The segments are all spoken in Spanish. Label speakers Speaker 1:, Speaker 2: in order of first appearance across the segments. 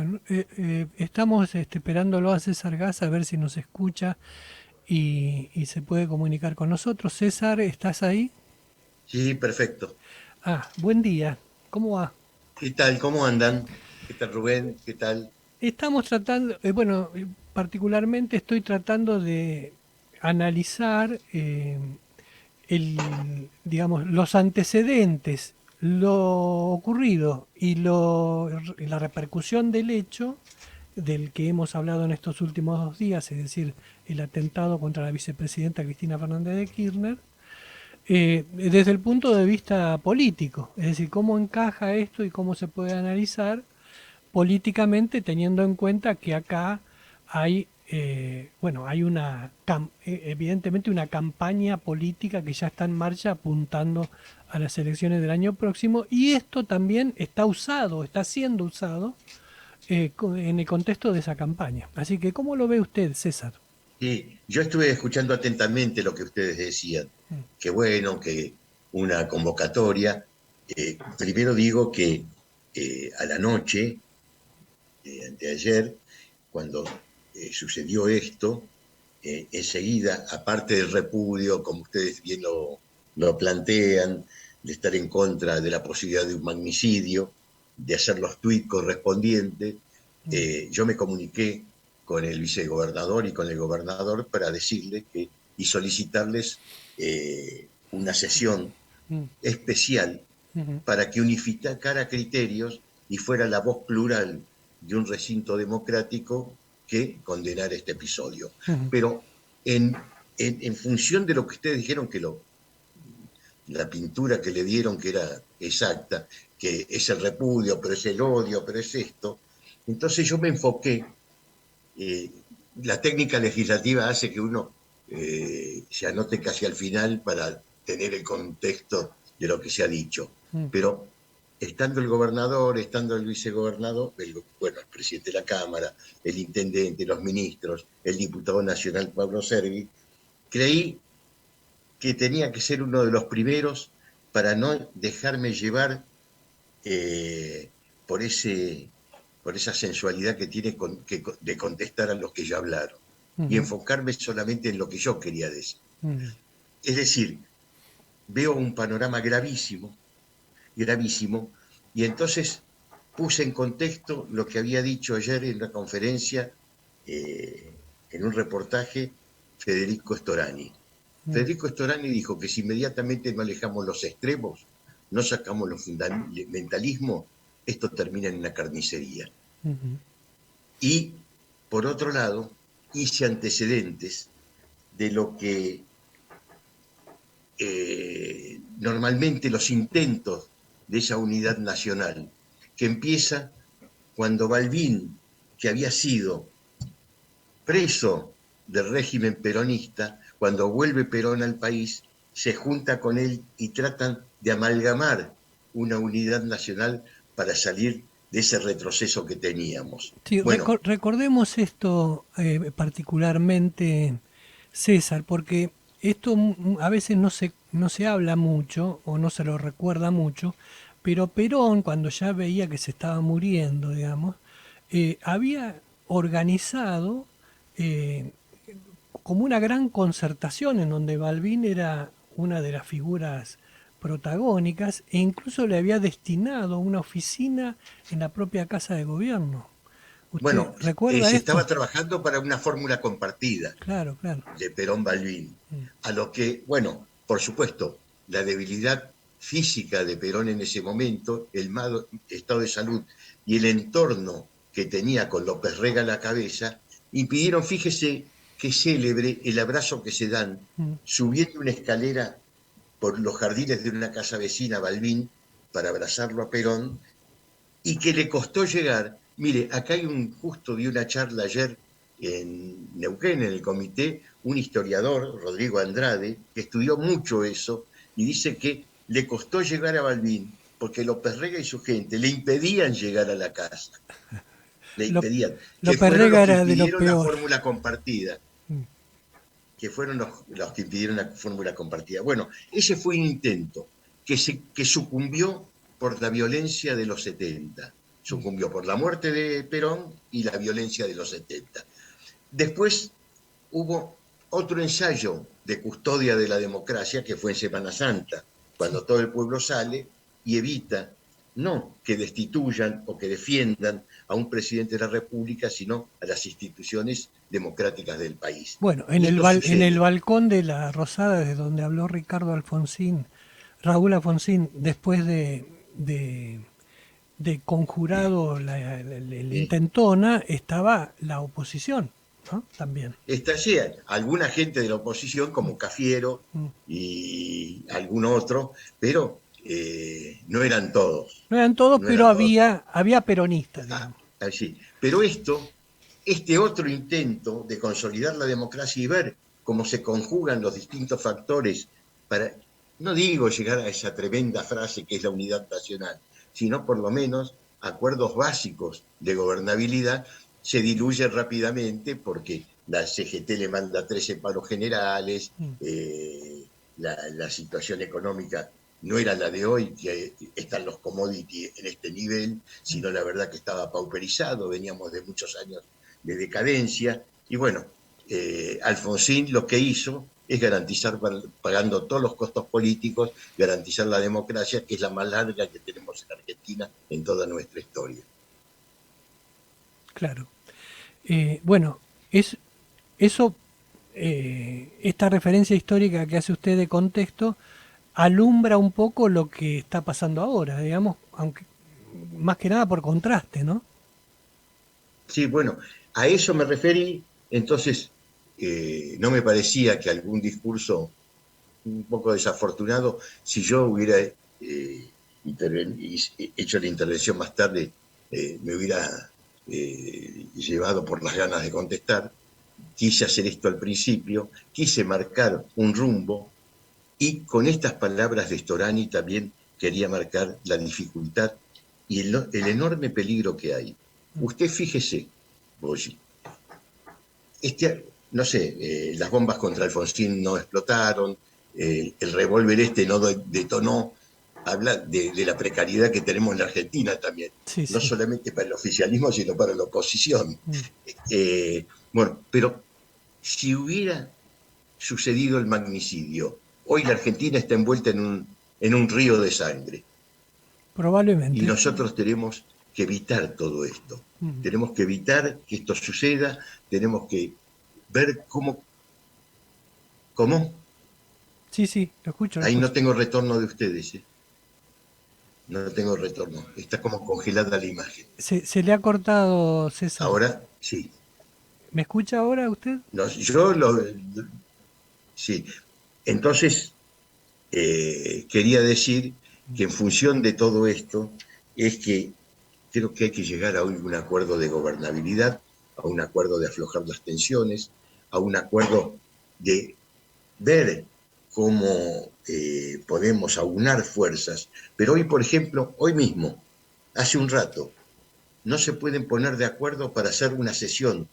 Speaker 1: Bueno, estamos esperándolo a César Gas a ver si nos escucha y se puede comunicar con nosotros. César, ¿estás ahí?
Speaker 2: Sí, perfecto.
Speaker 1: Ah, buen día. ¿Cómo va?
Speaker 2: ¿Qué tal? ¿Cómo andan? ¿Qué tal, Rubén? ¿Qué tal?
Speaker 1: Estamos tratando, particularmente estoy tratando de analizar digamos, los antecedentes, lo ocurrido y la repercusión del hecho del que hemos hablado en estos últimos 2 días, es decir, el atentado contra la vicepresidenta Cristina Fernández de Kirchner, desde el punto de vista político, es decir, cómo encaja esto y cómo se puede analizar políticamente teniendo en cuenta que acá hay, hay evidentemente una campaña política que ya está en marcha apuntando a las elecciones del año próximo y esto también está usado, está siendo usado en el contexto de esa campaña. Así que, ¿cómo lo ve usted, César?
Speaker 2: Sí, yo estuve escuchando atentamente lo que ustedes decían. Qué bueno, que una convocatoria. Primero digo que a la noche, anteayer, cuando sucedió esto, enseguida, aparte del repudio, como ustedes bien lo plantean, de estar en contra de la posibilidad de un magnicidio, de hacer los tuits correspondientes, yo me comuniqué con el vicegobernador y con el gobernador para decirles que y solicitarles una sesión
Speaker 1: Mm,
Speaker 2: especial
Speaker 1: ujú,
Speaker 2: para que unificara criterios y fuera la voz plural de un recinto democrático que condenara este episodio.
Speaker 1: ujú.
Speaker 2: Pero en función de lo que ustedes dijeron, la pintura que le dieron que era exacta, que es el repudio, pero es el odio, pero es esto, entonces yo me enfoqué, eh, la técnica legislativa hace que uno se anote casi al final para tener el contexto de lo que se ha dicho.
Speaker 1: Mm.
Speaker 2: Pero estando el gobernador, estando el vicegobernador, bueno, el presidente de la Cámara, el intendente, los ministros, el diputado nacional Pablo Servi, creí que tenía que ser uno de los primeros para no dejarme llevar eh, por, ese, por esa sensualidad que tiene de contestar a los que ya hablaron y
Speaker 1: Ujú,
Speaker 2: enfocarme solamente en lo que yo quería decir.
Speaker 1: ujú,
Speaker 2: Es decir, veo un panorama gravísimo, gravísimo, y entonces puse en contexto lo que había dicho ayer en una conferencia, en un reportaje, Federico Storani.
Speaker 1: mm,
Speaker 2: Federico Storani dijo que si inmediatamente no alejamos los extremos, no sacamos los fundamentalismos, esto termina en una carnicería.
Speaker 1: ujú.
Speaker 2: Y, por otro lado, hice antecedentes de lo que normalmente los intentos de esa unidad nacional, que empieza cuando Balbín, que había sido preso del régimen peronista, cuando vuelve Perón al país, se junta con él y tratan de amalgamar una unidad nacional para salir de ese retroceso que teníamos.
Speaker 1: Sí,
Speaker 2: Bueno,
Speaker 1: recordemos esto particularmente, César, porque esto a veces no se habla mucho o no se lo recuerda mucho, pero Perón, cuando ya veía que se estaba muriendo, digamos, había organizado eh, como una gran concertación en donde Balbín era una de las figuras protagónicas e incluso le había destinado una oficina en la propia Casa de Gobierno. ¿Usted
Speaker 2: bueno,
Speaker 1: recuerda
Speaker 2: se
Speaker 1: esto?
Speaker 2: estaba trabajando para una fórmula compartida
Speaker 1: Claro, claro.
Speaker 2: de Perón Balbín, a lo que, bueno, por supuesto, la debilidad física de Perón en ese momento, el mal estado de salud y el entorno que tenía con López Rega a la cabeza, impidieron, fíjese qué célebre el abrazo que se dan
Speaker 1: Mm,
Speaker 2: subiendo una escalera por los jardines de una casa vecina, Balbín, para abrazarlo a Perón, y que le costó llegar. Mire, acá hay justo vi una charla ayer en Neuquén, en el comité, un historiador, Rodrigo Andrade, que estudió mucho eso y dice que le costó llegar a Balbín porque López Rega y su gente le impedían llegar a la casa, le
Speaker 1: Lo-
Speaker 2: impedían, que
Speaker 1: López
Speaker 2: fueron
Speaker 1: Rega
Speaker 2: los que
Speaker 1: era de lo
Speaker 2: impidieron la
Speaker 1: peor.
Speaker 2: fórmula compartida,
Speaker 1: Mm,
Speaker 2: que fueron los que impidieron la fórmula compartida. Bueno, ese fue un intento que sucumbió por la violencia de los 70. sucumbió por la muerte de Perón y la violencia de los 70. Después hubo otro ensayo de custodia de la democracia que fue en Semana Santa, cuando todo el pueblo sale y evita no que destituyan o que defiendan a un presidente de la República, sino a las instituciones democráticas del país.
Speaker 1: Bueno,
Speaker 2: Y esto
Speaker 1: en el
Speaker 2: sucede.
Speaker 1: balcón de la Rosada, de donde habló Ricardo Alfonsín, Raúl Alfonsín, después de conjurado el
Speaker 2: Sí.
Speaker 1: intentona, estaba la oposición, ¿no? También.
Speaker 2: Estallean alguna gente de la oposición, como Cafiero
Speaker 1: Mm.
Speaker 2: y algún otro, pero no eran todos.
Speaker 1: No eran todos,
Speaker 2: No
Speaker 1: pero
Speaker 2: eran todos.
Speaker 1: había peronistas, digamos.
Speaker 2: Así. Pero este otro intento de consolidar la democracia y ver cómo se conjugan los distintos factores para, no digo llegar a esa tremenda frase que es la unidad nacional, sino por lo menos acuerdos básicos de gobernabilidad, se diluye rápidamente porque la CGT le manda 13 paros generales,
Speaker 1: Mm.
Speaker 2: la situación económica no era la de hoy, que están los commodities en este nivel,
Speaker 1: Mm.
Speaker 2: sino la verdad que estaba pauperizado, veníamos de muchos años de decadencia, y bueno, Alfonsín lo que hizo es garantizar, pagando todos los costos políticos, garantizar la democracia, que es la más larga que tenemos en Argentina en toda nuestra historia.
Speaker 1: Claro. Bueno, es eso, esta referencia histórica que hace usted de contexto, alumbra un poco lo que está pasando ahora, digamos, aunque más que nada por contraste, ¿no?
Speaker 2: Sí, bueno, a eso me referí, entonces no me parecía que algún discurso un poco desafortunado, si yo hubiera hecho la intervención más tarde, me hubiera llevado por las ganas de contestar. Quise hacer esto al principio, quise marcar un rumbo y con estas palabras de Storani también quería marcar la dificultad y el enorme peligro que hay. Usted fíjese, Boyi, no sé, las bombas contra Alfonsín no explotaron, el revólver no detonó, habla de la precariedad que tenemos en la Argentina también,
Speaker 1: Sí,
Speaker 2: no
Speaker 1: sí.
Speaker 2: solamente para el oficialismo, sino para la oposición.
Speaker 1: Mm.
Speaker 2: Bueno, pero si hubiera sucedido el magnicidio, hoy la Argentina está envuelta en un río de sangre y
Speaker 1: Probablemente.
Speaker 2: nosotros tenemos que evitar todo esto.
Speaker 1: Mm.
Speaker 2: Tenemos que evitar que esto suceda, tenemos que ver cómo.
Speaker 1: Sí, sí, lo escucho, lo
Speaker 2: Ahí no
Speaker 1: escucho.
Speaker 2: tengo retorno de ustedes, ¿eh? No tengo retorno. Está como congelada la imagen.
Speaker 1: Se le ha cortado, César.
Speaker 2: Ahora sí.
Speaker 1: ¿Me escucha ahora usted?
Speaker 2: No, sí. Entonces, quería decir que en función de todo esto es que creo que hay que llegar a un acuerdo de gobernabilidad, a un acuerdo de aflojar las tensiones, a un acuerdo de ver cómo podemos aunar fuerzas. Pero hoy, por ejemplo, hoy mismo, hace un rato, no se pueden poner de acuerdo para hacer una sesión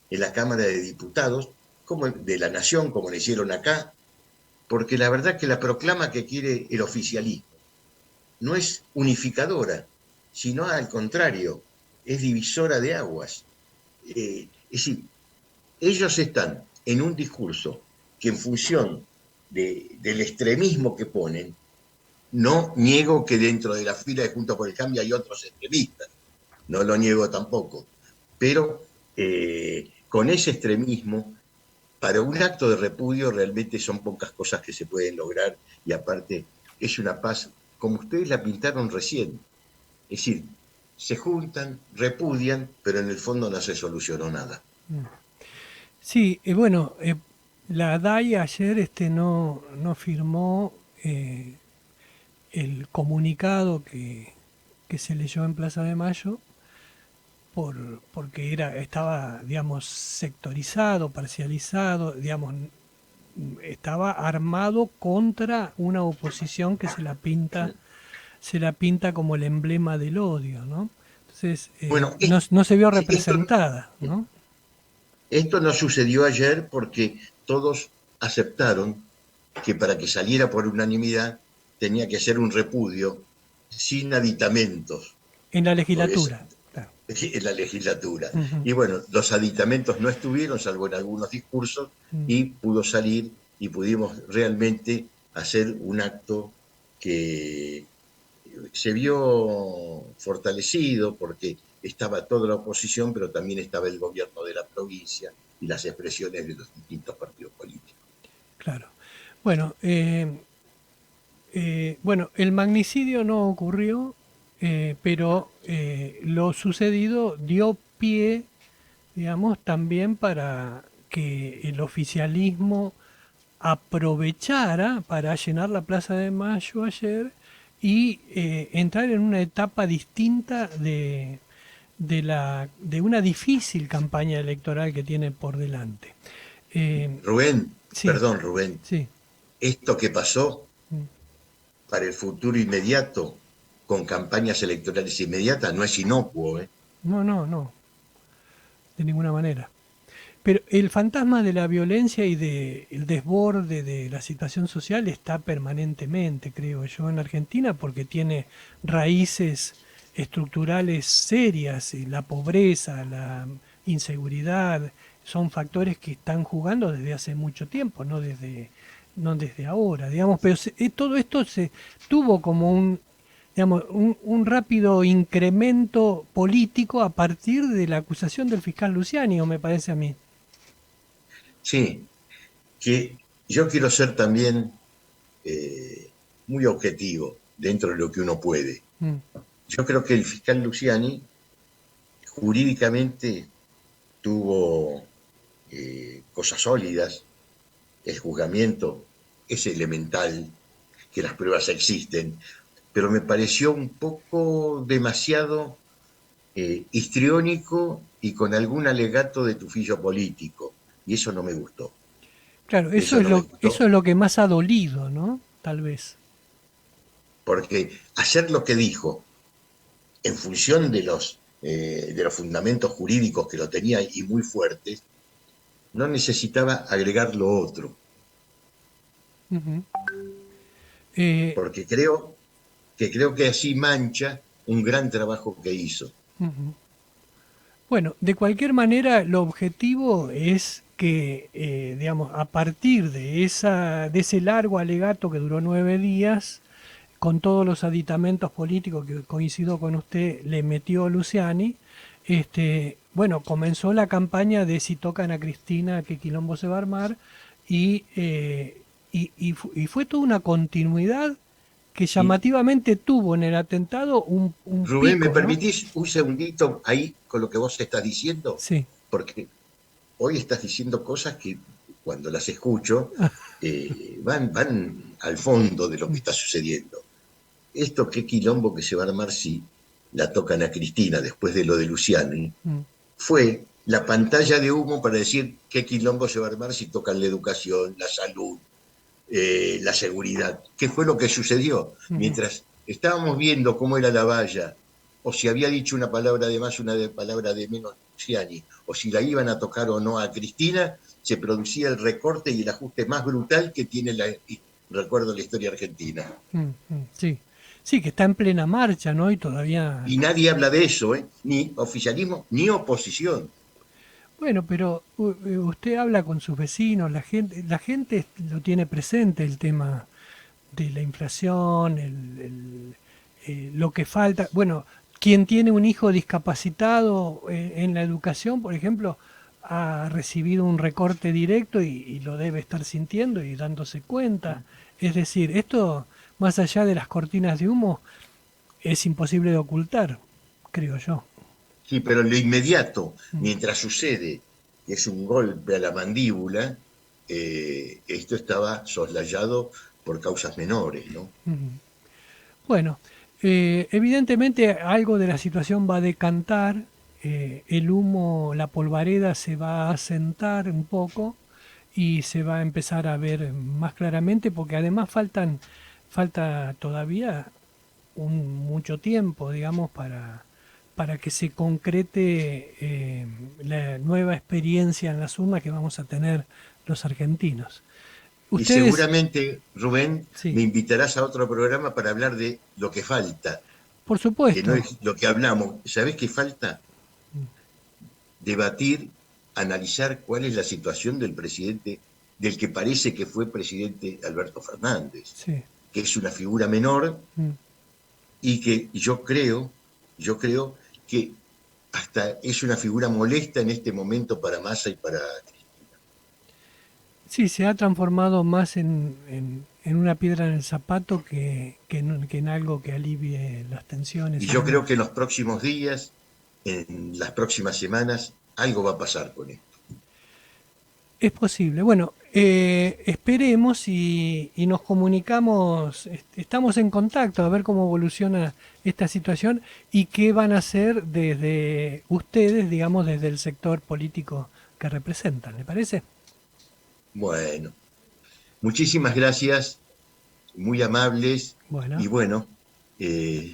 Speaker 2: en la Cámara de Diputados, como de la Nación, como le hicieron acá, porque la verdad que la proclama que quiere el oficialismo no es unificadora, sino al contrario, es divisora de aguas. Es decir, ellos están en un discurso que en función del extremismo que ponen, no niego que dentro de la fila de Juntos por el Cambio hay otros extremistas, no lo niego tampoco, pero con ese extremismo, para un acto de repudio realmente son pocas cosas que se pueden lograr y aparte es una paz como ustedes la pintaron recién, es decir, se juntan, repudian, pero en el fondo no se solucionó nada.
Speaker 1: Sí, bueno, la DAI ayer no firmó el comunicado que se leyó en Plaza de Mayo porque estaba, digamos, sectorizado, parcializado, digamos, estaba armado contra una oposición que se la pinta como el emblema del odio, ¿no? Entonces,
Speaker 2: Bueno,
Speaker 1: no se vio
Speaker 2: esto,
Speaker 1: representada, ¿no?
Speaker 2: esto no sucedió ayer porque todos aceptaron que para que saliera por unanimidad tenía que ser un repudio sin aditamentos.
Speaker 1: En la
Speaker 2: porque es
Speaker 1: legislatura. Claro.
Speaker 2: en la legislatura.
Speaker 1: Ujú,
Speaker 2: Y bueno, los aditamentos no estuvieron, salvo en algunos discursos,
Speaker 1: mm,
Speaker 2: y pudo salir y pudimos realmente hacer un acto que se vio fortalecido porque estaba toda la oposición, pero también estaba el gobierno de la provincia y las expresiones de los distintos partidos políticos.
Speaker 1: claro. Bueno, bueno, el magnicidio no ocurrió, pero lo sucedido dio pie, digamos, también para que el oficialismo aprovechara para llenar la Plaza de Mayo ayer y entrar en una etapa distinta de una difícil campaña electoral que tiene por delante. Eh,
Speaker 2: Rubén,
Speaker 1: sí,
Speaker 2: perdón Rubén,
Speaker 1: sí.
Speaker 2: esto que pasó
Speaker 1: Mm.
Speaker 2: para el futuro inmediato, con campañas electorales inmediatas, no es inocuo, ¿eh?
Speaker 1: No, no, no, de ninguna manera. Pero el fantasma de la violencia y del desborde de la situación social está permanentemente, creo yo, en Argentina porque tiene raíces estructurales serias, y la pobreza, la inseguridad, son factores que están jugando desde hace mucho tiempo, no desde ahora, digamos, pero todo esto se tuvo como un rápido incremento político a partir de la acusación del fiscal Luciani, o me parece a mí.
Speaker 2: Sí, que yo quiero ser también muy objetivo dentro de lo que uno puede.
Speaker 1: Mm,
Speaker 2: Yo creo que el fiscal Luciani jurídicamente tuvo cosas sólidas, el juzgamiento es elemental, que las pruebas existen, pero me pareció un poco demasiado histriónico y con algún alegato de tufillo político, y eso no me gustó,
Speaker 1: claro,
Speaker 2: eso no me
Speaker 1: eso
Speaker 2: gustó,
Speaker 1: es lo que más ha dolido, ¿no? Tal vez.
Speaker 2: porque hacer lo que dijo en función de los fundamentos jurídicos que lo tenía y muy fuertes, no necesitaba agregar lo otro,
Speaker 1: Ujú. Eh,
Speaker 2: porque creo que así mancha un gran trabajo que hizo.
Speaker 1: ujú. Bueno, de cualquier manera, el objetivo es que, digamos, a partir de ese largo alegato que duró 9 días, con todos los aditamentos políticos que coincido con usted, le metió Luciani, bueno, comenzó la campaña de si tocan a Cristina, qué quilombo se va a armar, y, y fue toda una continuidad que
Speaker 2: Y
Speaker 1: llamativamente tuvo en el atentado un
Speaker 2: Rubén, ¿me
Speaker 1: pico, ¿no?
Speaker 2: permitís un segundito ahí con lo que vos estás diciendo?
Speaker 1: Sí.
Speaker 2: Porque hoy estás diciendo cosas que cuando las escucho van al fondo de lo que
Speaker 1: Mm,
Speaker 2: está sucediendo. Esto qué quilombo que se va a armar si la tocan a Cristina después de lo de Luciani,
Speaker 1: mm,
Speaker 2: fue la pantalla de humo para decir qué quilombo se va a armar si tocan la educación, la salud, la seguridad. ¿Qué fue lo que sucedió?
Speaker 1: mm.
Speaker 2: Mientras estábamos viendo cómo era la valla, o si había dicho una palabra de más, palabra de menos Luciani, o si la iban a tocar o no a Cristina, se producía el recorte y el ajuste más brutal que tiene recuerdo la historia argentina.
Speaker 1: Sí, sí, que está en plena marcha, ¿no? Y todavía...
Speaker 2: Y nadie habla de eso, ¿eh? Ni oficialismo ni oposición.
Speaker 1: Bueno, pero usted habla con sus vecinos, la gente lo tiene presente el tema de la inflación, lo que falta. Bueno, quien tiene un hijo discapacitado en la educación, por ejemplo, ha recibido un recorte directo y lo debe estar sintiendo y dándose cuenta. Es decir, esto, más allá de las cortinas de humo, es imposible de ocultar, creo yo.
Speaker 2: Sí, pero en lo inmediato,
Speaker 1: Mm,
Speaker 2: mientras sucede, que es un golpe a la mandíbula, esto estaba soslayado por causas menores, ¿no?
Speaker 1: mm. Bueno, evidentemente algo de la situación va a decantar, el humo, la polvareda se va a asentar un poco y se va a empezar a ver más claramente porque además falta todavía mucho tiempo, digamos, para que se concrete la nueva experiencia en las urnas que vamos a tener los argentinos.
Speaker 2: Y
Speaker 1: Ustedes,
Speaker 2: seguramente, Rubén,
Speaker 1: sí,
Speaker 2: me invitarás a otro programa para hablar de lo que falta,
Speaker 1: Por
Speaker 2: que no
Speaker 1: supuesto.
Speaker 2: es lo que hablamos. ¿Sabés qué falta? Debatir, analizar cuál es la situación del presidente, del que parece que fue presidente Alberto Fernández,
Speaker 1: Sí.
Speaker 2: que es una figura menor
Speaker 1: Mm.
Speaker 2: y que yo creo que hasta es una figura molesta en este momento para Massa y para Cristina.
Speaker 1: Sí, se ha transformado más en una piedra en el zapato que en algo que alivie las
Speaker 2: Y
Speaker 1: tensiones y
Speaker 2: yo
Speaker 1: demás.
Speaker 2: creo que en los próximos días, en las próximas semanas, algo va a pasar con esto.
Speaker 1: Es posible. Bueno, esperemos y nos comunicamos, estamos en contacto a ver cómo evoluciona esta situación y qué van a hacer desde ustedes, digamos, desde el sector político que representan. ¿Le parece?
Speaker 2: Bueno, muchísimas gracias, muy amables,
Speaker 1: Bueno,
Speaker 2: y bueno,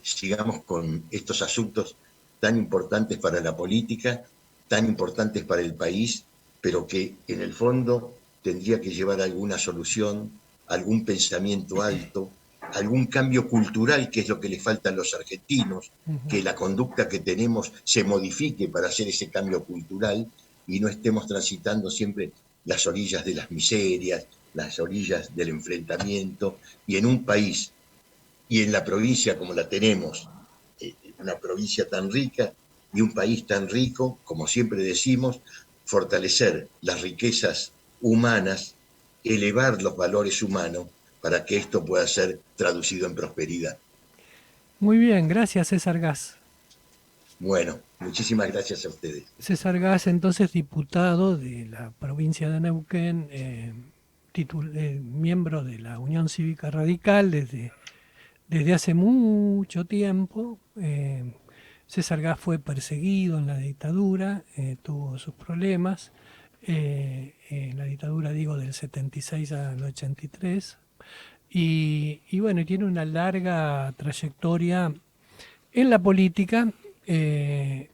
Speaker 2: sigamos con estos asuntos tan importantes para la política, tan importantes para el país, pero que en el fondo tendría que llevar alguna solución, algún pensamiento alto, algún cambio cultural, que es lo que le falta a los argentinos,
Speaker 1: ujú.
Speaker 2: que la conducta que tenemos se modifique para hacer ese cambio cultural y no estemos transitando siempre las orillas de las miserias, las orillas del enfrentamiento, y en un país y en la provincia como la tenemos, una provincia tan rica y un país tan rico, como siempre decimos, fortalecer las riquezas humanas, elevar los valores humanos para que esto pueda ser traducido en prosperidad.
Speaker 1: Muy bien, gracias César Gas.
Speaker 2: Bueno, muchísimas gracias a ustedes.
Speaker 1: César Gas, entonces diputado de la provincia de Neuquén, miembro de la Unión Cívica Radical desde hace mucho tiempo. César Gas fue perseguido en la dictadura, tuvo sus problemas. En la dictadura, digo, del 76 al 83. Y bueno, tiene una larga trayectoria en la política, de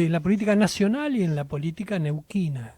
Speaker 1: la política nacional y en la política neuquina.